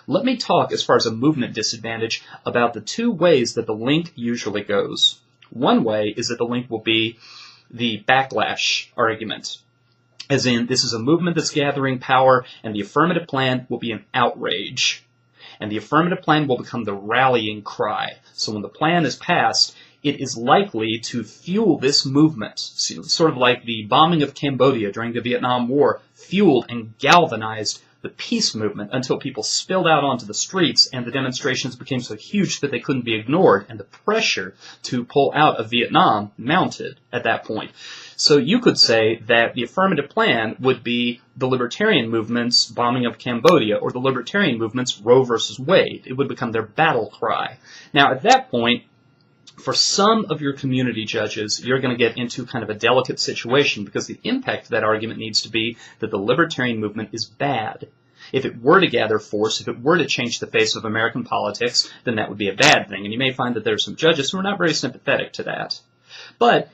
Let me talk, as far as a movement disadvantage, about the two ways that the link usually goes. One way is that the link will be the backlash argument, as in, this is a movement that's gathering power, and the affirmative plan will be an outrage. And the affirmative plan will become the rallying cry. So when the plan is passed, it is likely to fuel this movement, sort of like the bombing of Cambodia during the Vietnam War fueled and galvanized the peace movement until people spilled out onto the streets and the demonstrations became so huge that they couldn't be ignored, and the pressure to pull out of Vietnam mounted at that point. So you could say that the affirmative plan would be the libertarian movement's bombing of Cambodia, or the libertarian movement's Roe versus Wade. It would become their battle cry. Now, at that point, for some of your community judges, you're going to get into kind of a delicate situation, because the impact of that argument needs to be that the libertarian movement is bad. If it were to gather force, if it were to change the face of American politics, then that would be a bad thing. And you may find that there are some judges who are not very sympathetic to that. But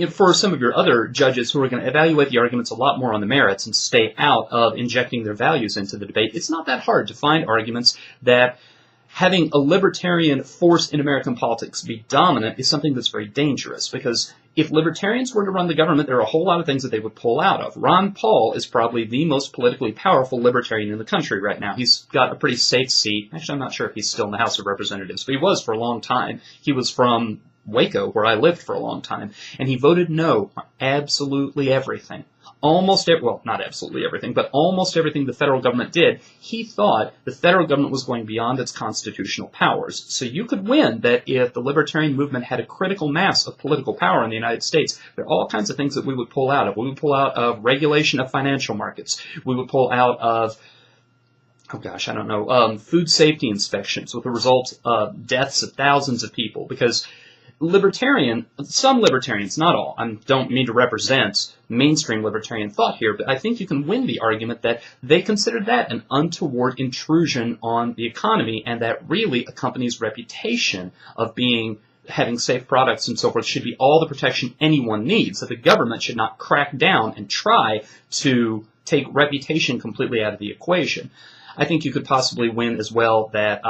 for some of your other judges who are going to evaluate the arguments a lot more on the merits and stay out of injecting their values into the debate, it's not that hard to find arguments that having a libertarian force in American politics be dominant is something that's very dangerous, because if libertarians were to run the government, there are a whole lot of things that they would pull out of. Ron Paul is probably the most politically powerful libertarian in the country right now. He's got a pretty safe seat. Actually, I'm not sure if he's still in the House of Representatives, but he was for a long time. He was from Waco, where I lived for a long time, and he voted no on absolutely everything. Well, not absolutely everything, but almost everything the federal government did. He thought the federal government was going beyond its constitutional powers. So you could win that if the libertarian movement had a critical mass of political power in the United States. There are all kinds of things that we would pull out of. We would pull out of regulation of financial markets. We would pull out of food safety inspections with the result of deaths of thousands of people, because some libertarians, not all, I don't mean to represent mainstream libertarian thought here, but I think you can win the argument that they consider that an untoward intrusion on the economy, and that really a company's reputation of having safe products and so forth should be all the protection anyone needs, that the government should not crack down and try to take reputation completely out of the equation. I think you could possibly win as well that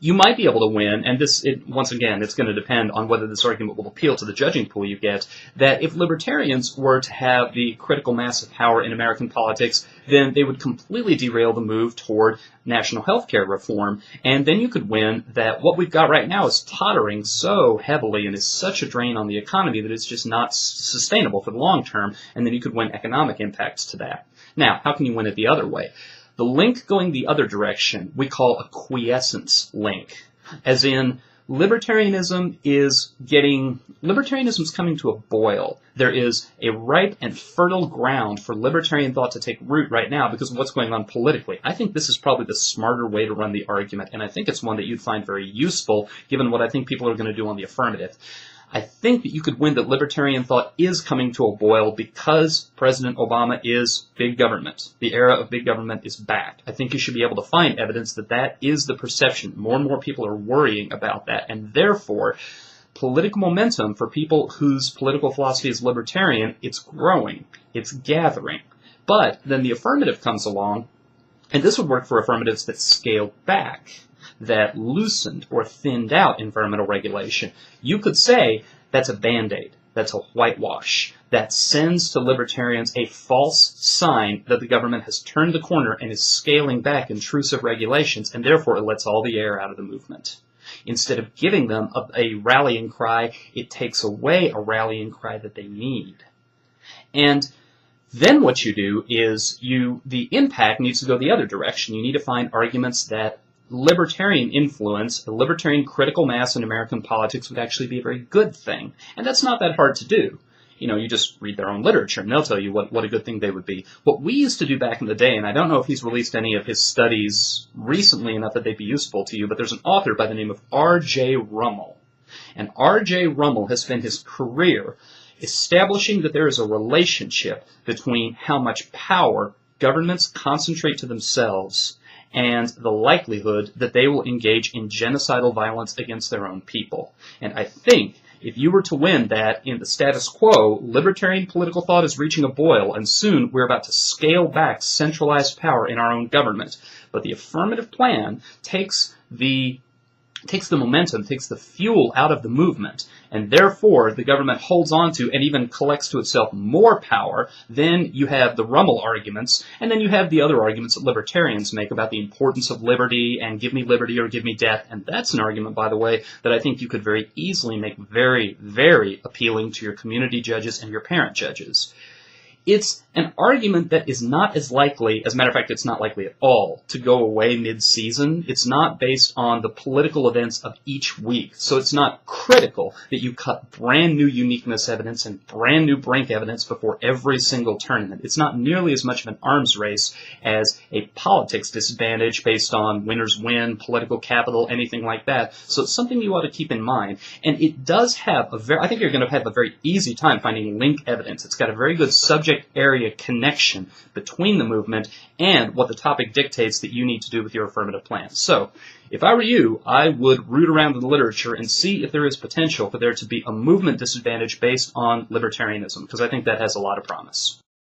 you might be able to win, and once again, it's going to depend on whether this argument will appeal to the judging pool you get, that if libertarians were to have the critical mass of power in American politics, then they would completely derail the move toward national health care reform, and then you could win that what we've got right now is tottering so heavily and is such a drain on the economy that it's just not sustainable for the long term, and then you could win economic impacts to that. Now, how can you win it the other way? The link going the other direction we call a quiescence link, as in libertarianism is coming to a boil. There is a ripe and fertile ground for libertarian thought to take root right now because of what's going on politically. I think this is probably the smarter way to run the argument, and I think it's one that you'd find very useful given what I think people are going to do on the affirmative. I think that you could win that libertarian thought is coming to a boil because President Obama is big government. The era of big government is back. I think you should be able to find evidence that that is the perception. More and more people are worrying about that, and therefore, political momentum for people whose political philosophy is libertarian, it's growing, it's gathering. But then the affirmative comes along, and this would work for affirmatives that scaled back, that loosened or thinned out environmental regulation. You could say that's a Band-Aid, that's a whitewash, that sends to libertarians a false sign that the government has turned the corner and is scaling back intrusive regulations, and therefore it lets all the air out of the movement. Instead of giving them a rallying cry, it takes away a rallying cry that they need. And then what you do is the impact needs to go the other direction. You need to find arguments that libertarian influence, a libertarian critical mass in American politics would actually be a very good thing. And that's not that hard to do. You just read their own literature and they'll tell you what a good thing they would be. What we used to do back in the day, and I don't know if he's released any of his studies recently enough that they'd be useful to you, but there's an author by the name of R.J. Rummel. And R.J. Rummel has spent his career establishing that there is a relationship between how much power governments concentrate to themselves and the likelihood that they will engage in genocidal violence against their own people. And I think if you were to win that in the status quo, libertarian political thought is reaching a boil, and soon we're about to scale back centralized power in our own government. But the affirmative plan takes the momentum, takes the fuel out of the movement, and therefore the government holds on to and even collects to itself more power. Then you have the Rummel arguments, and then you have the other arguments that libertarians make about the importance of liberty and give me liberty or give me death. And that's an argument, by the way, that I think you could very easily make very, very appealing to your community judges and your parent judges. It's an argument that is not as likely, as a matter of fact, it's not likely at all, to go away mid-season. It's not based on the political events of each week. So it's not critical that you cut brand new uniqueness evidence and brand new Brink evidence before every single tournament. It's not nearly as much of an arms race as a politics disadvantage based on winners win, political capital, anything like that. So it's something you ought to keep in mind. And it does have I think you're going to have a very easy time finding link evidence. It's got a very good subject area connection between the movement and what the topic dictates that you need to do with your affirmative plan. So, if I were you, I would root around in the literature and see if there is potential for there to be a movement disadvantage based on libertarianism, because I think that has a lot of promise.